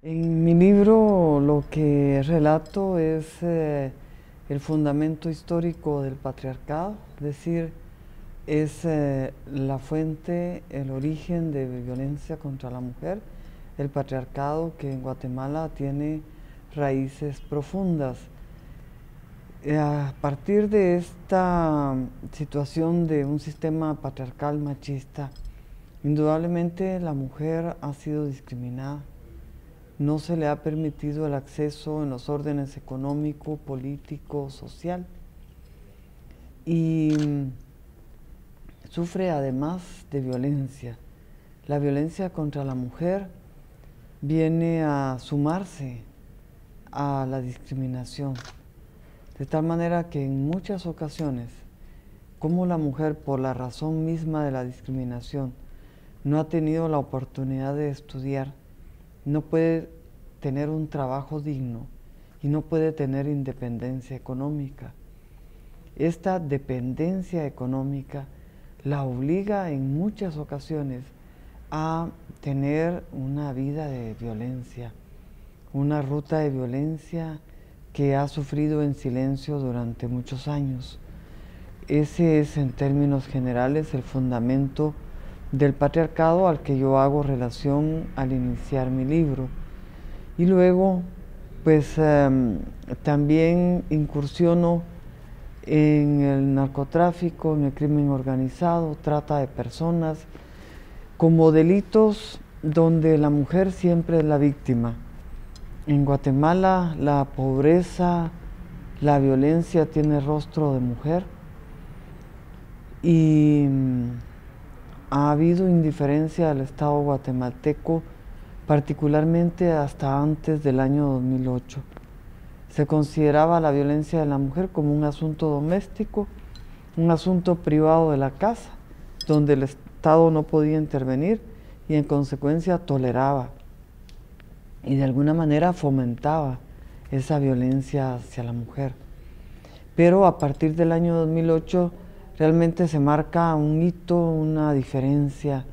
En mi libro lo que relato es el fundamento histórico del patriarcado, es decir, es la fuente, el origen de violencia contra la mujer, el patriarcado que en Guatemala tiene raíces profundas. A partir de esta situación de un sistema patriarcal machista, indudablemente la mujer ha sido discriminada. No se le ha permitido el acceso en los órdenes económico, político, social. Y sufre además de violencia. La violencia contra la mujer viene a sumarse a la discriminación. De tal manera que en muchas ocasiones, como la mujer, por la razón misma de la discriminación, no ha tenido la oportunidad de estudiar, no puede tener un trabajo digno y no puede tener independencia económica. Esta dependencia económica la obliga en muchas ocasiones a tener una vida de violencia, una ruta de violencia que ha sufrido en silencio durante muchos años. Ese es, en términos generales, el fundamento del patriarcado al que yo hago relación al iniciar mi libro. Y luego, pues también incursiono en el narcotráfico, en el crimen organizado, trata de personas, como delitos donde la mujer siempre es la víctima. En Guatemala la pobreza, la violencia tiene rostro de mujer y ha habido indiferencia al Estado guatemalteco, particularmente hasta antes del año 2008. Se consideraba la violencia de la mujer como un asunto doméstico, un asunto privado de la casa, donde el Estado no podía intervenir y en consecuencia toleraba y de alguna manera fomentaba esa violencia hacia la mujer. Pero a partir del año 2008 realmente se marca un hito, una diferencia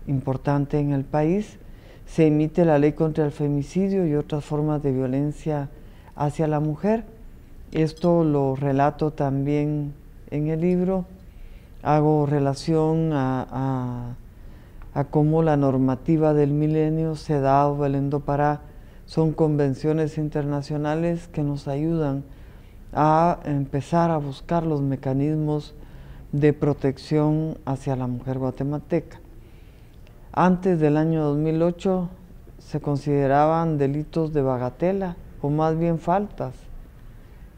importante en el país. Se emite la ley contra el femicidio y otras formas de violencia hacia la mujer. Esto lo relato también en el libro. Hago relación a cómo la normativa del milenio, CEDAW, Belén do Pará, son convenciones internacionales que nos ayudan a empezar a buscar los mecanismos de protección hacia la mujer guatemalteca. Antes del año 2008 se consideraban delitos de bagatela, o más bien faltas,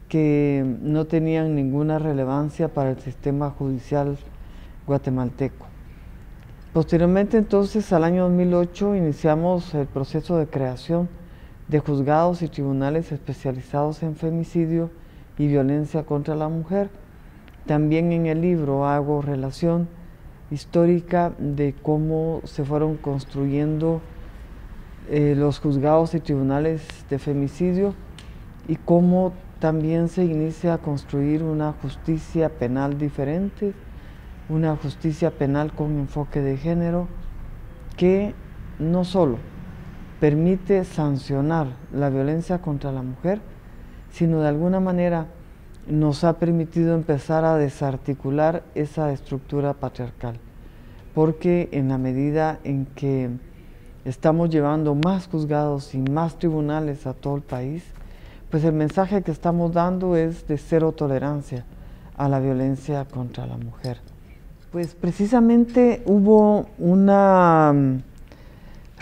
que no tenían ninguna relevancia para el sistema judicial guatemalteco. Posteriormente, entonces, al año 2008, iniciamos el proceso de creación de juzgados y tribunales especializados en femicidio y violencia contra la mujer. También en el libro hago relación histórica de cómo se fueron construyendo los juzgados y tribunales de femicidio y cómo también se inicia a construir una justicia penal diferente, una justicia penal con enfoque de género que no solo permite sancionar la violencia contra la mujer, sino de alguna manera nos ha permitido empezar a desarticular esa estructura patriarcal, porque en la medida en que estamos llevando más juzgados y más tribunales a todo el país, pues el mensaje que estamos dando es de cero tolerancia a la violencia contra la mujer. Pues precisamente hubo una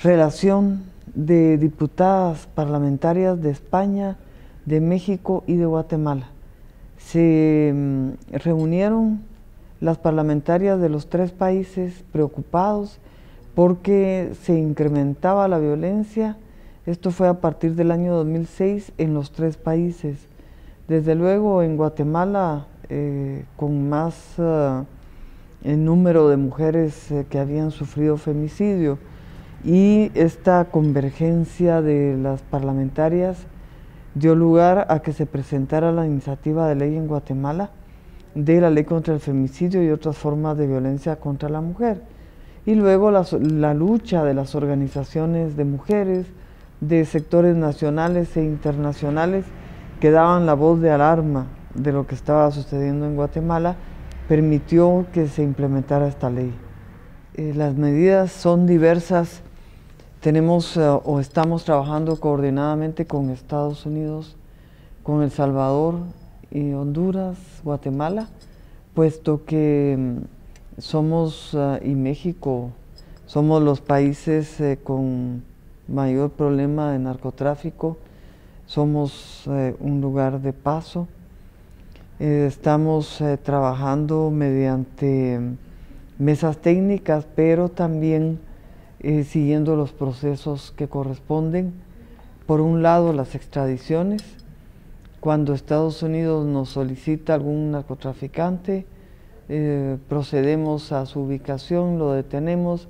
relación de diputadas parlamentarias de España, de México y de Guatemala. Se reunieron las parlamentarias de los tres países preocupados porque se incrementaba la violencia. Esto fue a partir del año 2006 en los tres países. Desde luego en Guatemala con más el número de mujeres que habían sufrido femicidio, y esta convergencia de las parlamentarias dio lugar a que se presentara la iniciativa de ley en Guatemala de la ley contra el femicidio y otras formas de violencia contra la mujer. Y luego la lucha de las organizaciones de mujeres, de sectores nacionales e internacionales que daban la voz de alarma de lo que estaba sucediendo en Guatemala, permitió que se implementara esta ley. Las medidas son diversas. Tenemos o estamos trabajando coordinadamente con Estados Unidos, con El Salvador y Honduras, Guatemala, puesto que somos, y México, somos los países con mayor problema de narcotráfico, somos un lugar de paso. Estamos trabajando mediante mesas técnicas, pero también siguiendo los procesos que corresponden. Por un lado, las extradiciones. Cuando Estados Unidos nos solicita algún narcotraficante, procedemos a su ubicación, lo detenemos,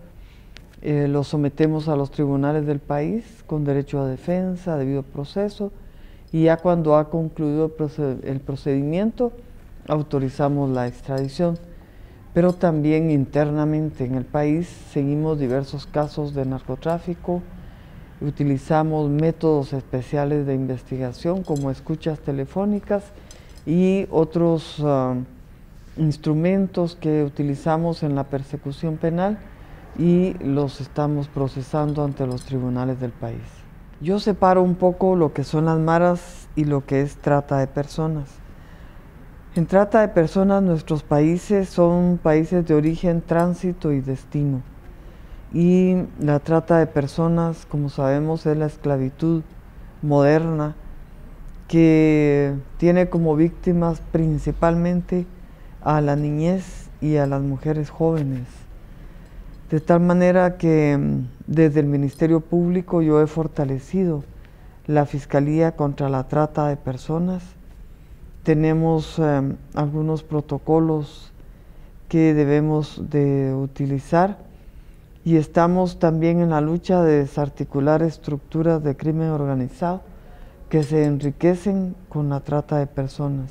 lo sometemos a los tribunales del país con derecho a defensa, debido proceso, y ya cuando ha concluido el procedimiento, autorizamos la extradición. Pero también internamente en el país seguimos diversos casos de narcotráfico, utilizamos métodos especiales de investigación como escuchas telefónicas y otros instrumentos que utilizamos en la persecución penal y los estamos procesando ante los tribunales del país. Yo separo un poco lo que son las maras y lo que es trata de personas. En trata de personas, nuestros países son países de origen, tránsito y destino. Y la trata de personas, como sabemos, es la esclavitud moderna que tiene como víctimas principalmente a la niñez y a las mujeres jóvenes. De tal manera que desde el Ministerio Público yo he fortalecido la Fiscalía contra la Trata de Personas. Tenemos algunos protocolos que debemos de utilizar y estamos también en la lucha de desarticular estructuras de crimen organizado que se enriquecen con la trata de personas.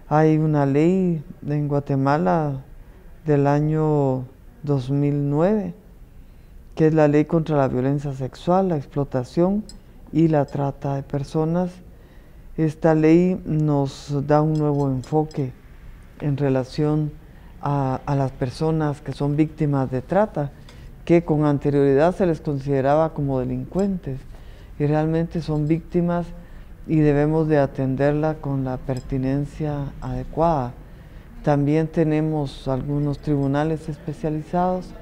Hay una ley en Guatemala del año 2009, que es la ley contra la violencia sexual, la explotación y la trata de personas. Esta ley nos da un nuevo enfoque en relación a las personas que son víctimas de trata, que con anterioridad se les consideraba como delincuentes, y realmente son víctimas y debemos de atenderla con la pertinencia adecuada. También tenemos algunos tribunales especializados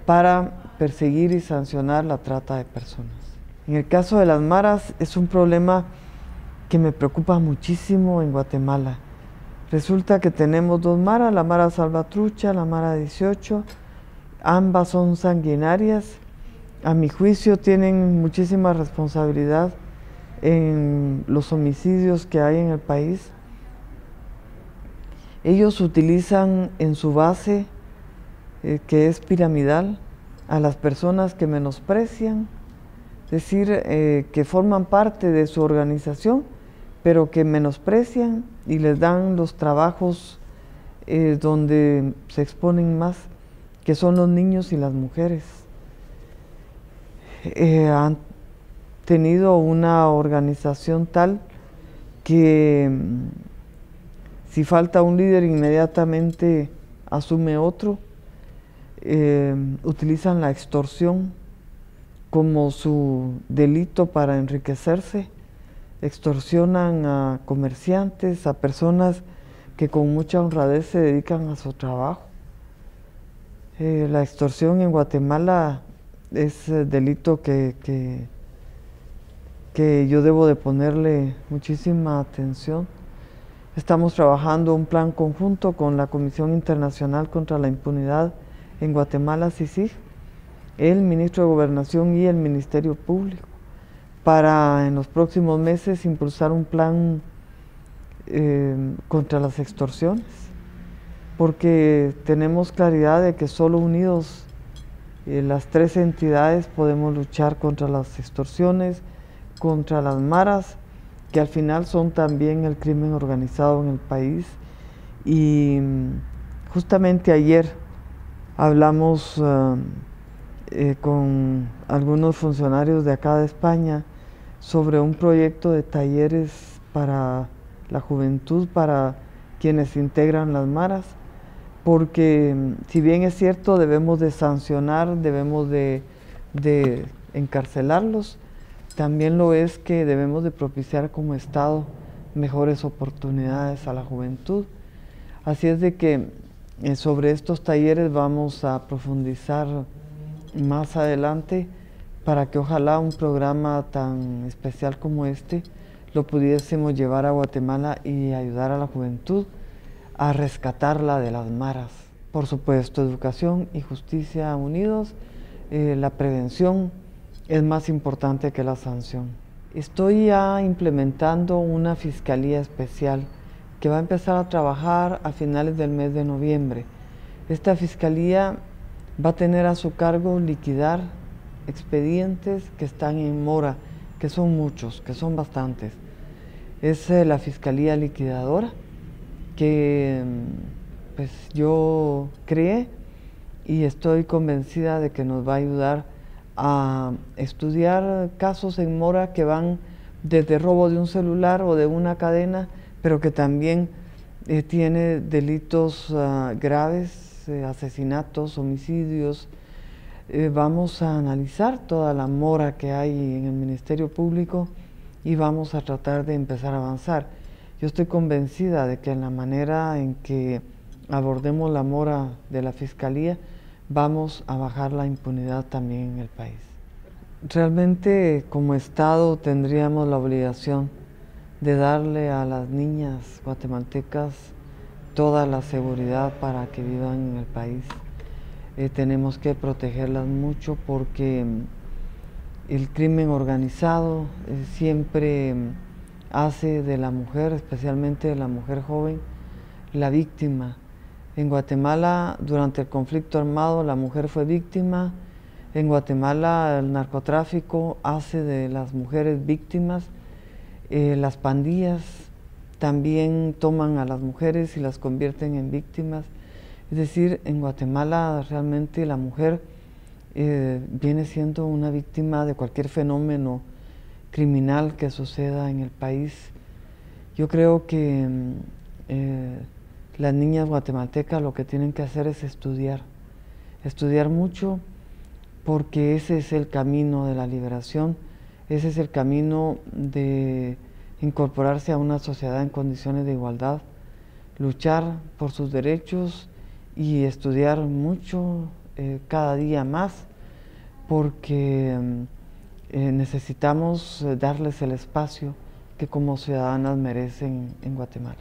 para perseguir y sancionar la trata de personas. En el caso de las maras es un problema que me preocupa muchísimo en Guatemala. Resulta que tenemos dos maras, la mara Salvatrucha, la mara 18, ambas son sanguinarias. A mi juicio tienen muchísima responsabilidad en los homicidios que hay en el país. Ellos utilizan en su base, que es piramidal, a las personas que menosprecian, es decir, que forman parte de su organización, pero que menosprecian y les dan los trabajos donde se exponen más, que son los niños y las mujeres. Han tenido una organización tal que si falta un líder inmediatamente asume otro. Utilizan la extorsión como su delito para enriquecerse. Extorsionan a comerciantes, a personas que con mucha honradez se dedican a su trabajo. La extorsión en Guatemala es delito que yo debo de ponerle muchísima atención. Estamos trabajando un plan conjunto con la Comisión Internacional contra la Impunidad en Guatemala, CICIG, el Ministro de Gobernación y el Ministerio Público, para en los próximos meses impulsar un plan contra las extorsiones, porque tenemos claridad de que solo unidos las tres entidades podemos luchar contra las extorsiones, contra las maras, que al final son también el crimen organizado en el país. Y justamente ayer hablamos con algunos funcionarios de acá de España sobre un proyecto de talleres para la juventud, para quienes integran las maras, porque si bien es cierto debemos de sancionar, debemos de encarcelarlos, también lo es que debemos de propiciar como Estado mejores oportunidades a la juventud. Así es de que sobre estos talleres vamos a profundizar más adelante para que ojalá un programa tan especial como este lo pudiésemos llevar a Guatemala y ayudar a la juventud a rescatarla de las maras. Por supuesto, educación y justicia unidos, la prevención es más importante que la sanción. Estoy ya implementando una fiscalía especial que va a empezar a trabajar a finales del mes de noviembre. Esta fiscalía va a tener a su cargo liquidar expedientes que están en mora, que son muchos, que son bastantes. Es la fiscalía liquidadora que pues yo creé y estoy convencida de que nos va a ayudar a estudiar casos en mora que van desde robo de un celular o de una cadena, pero que también tiene delitos graves, asesinatos, homicidios. Vamos a analizar toda la mora que hay en el Ministerio Público y vamos a tratar de empezar a avanzar. Yo estoy convencida de que en la manera en que abordemos la mora de la Fiscalía, vamos a bajar la impunidad también en el país. Realmente como Estado tendríamos la obligación de darle a las niñas guatemaltecas toda la seguridad para que vivan en el país. Tenemos que protegerlas mucho porque el crimen organizado siempre hace de la mujer, especialmente de la mujer joven, la víctima. En Guatemala, durante el conflicto armado, la mujer fue víctima. En Guatemala, el narcotráfico hace de las mujeres víctimas. Las pandillas también toman a las mujeres y las convierten en víctimas. Es decir, en Guatemala realmente la mujer viene siendo una víctima de cualquier fenómeno criminal que suceda en el país. Yo creo que las niñas guatemaltecas lo que tienen que hacer es estudiar mucho, porque ese es el camino de la liberación, ese es el camino de incorporarse a una sociedad en condiciones de igualdad, luchar por sus derechos y estudiar mucho, cada día más, porque necesitamos darles el espacio que como ciudadanas merecen en Guatemala.